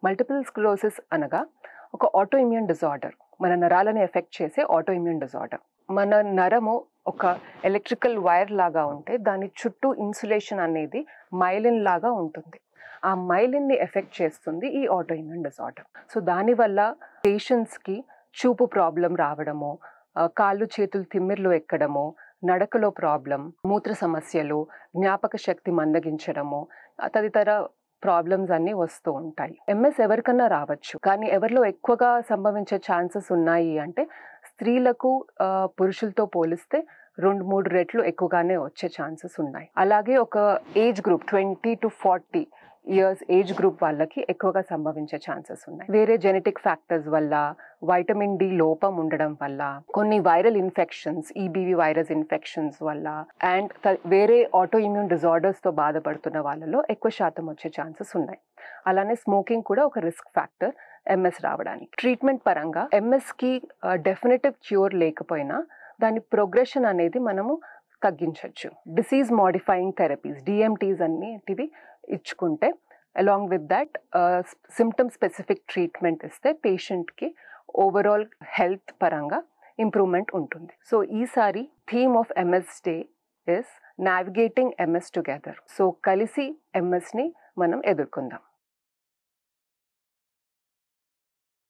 Multiple sclerosis అనగా ఒక auto immune disorder, మన నరాలను ఎఫెక్ట్ చేసే ఆటో ఇమ్యూన్ డిజార్డర్. మన నరము ఒక ఎలక్ట్రికల్ వైర్ లాగా ఉంటే దాని చుట్టూ ఇన్సులేషన్ అనేది మైలిన్ లాగా ఉంటుంది. ఆ మైలిన్ని ఎఫెక్ట్ చేస్తుంది ఈ ఆటో ఇమ్యూన్ డిజార్డర్. సో దానివల్ల పేషెంట్స్కి చూపు ప్రాబ్లం రావడము, కాళ్ళు చేతులు తిమ్మిర్లు ఎక్కడము, నడకలో ప్రాబ్లం, మూత్ర సమస్యలు, జ్ఞాపక శక్తి మందగించడము, తదితర ప్రాబ్లమ్స్ అన్నీ వస్తూ ఉంటాయి. ఎంఎస్ ఎవరికన్నా రావచ్చు, కానీ ఎవరిలో ఎక్కువగా సంభవించే ఛాన్సెస్ ఉన్నాయి అంటే స్త్రీలకు పురుషులతో పోలిస్తే 2-3 రెట్లు ఎక్కువగానే వచ్చే ఛాన్సెస్ ఉన్నాయి. అలాగే ఒక age group 20 to 40 years age group వాళ్ళకి ఎక్కువగా సంభవించే ఛాన్సెస్ ఉన్నాయి. వేరే జెనెటిక్ ఫ్యాక్టర్స్ వల్ల, వైటమిన్ డి లోపం ఉండడం వల్ల, కొన్ని వైరల్ ఇన్ఫెక్షన్స్, ఈబీవీ వైరస్ ఇన్ఫెక్షన్స్ వల్ల, అండ్ వేరే ఆటో ఇమ్యూన్ డిజార్డర్స్తో బాధపడుతున్న వాళ్ళలో ఎక్కువ శాతం వచ్చే ఛాన్సెస్ ఉన్నాయి. అలానే స్మోకింగ్ కూడా ఒక రిస్క్ ఫ్యాక్టర్ ఎంఎస్ రావడానికి. ట్రీట్మెంట్ పరంగా ఎంఎస్కి డెఫినెటివ్ క్యూర్ లేకపోయినా దాని ప్రోగ్రెషన్ అనేది మనము తగ్గించవచ్చు. డిసీజ్ మోడిఫైయింగ్ థెరపీస్, డిఎంటీస్ అన్నిటివి ఇచ్చుకుంటే, along with that symptom specific treatment ఇస్తే పేషెంట్కి ఓవరాల్ హెల్త్ పరంగా ఇంప్రూవ్మెంట్ ఉంటుంది. సో ఈసారి theme of MS day is navigating MS together. So కలిసి ఎంఎస్ని మనం ఎదుర్కొందాం.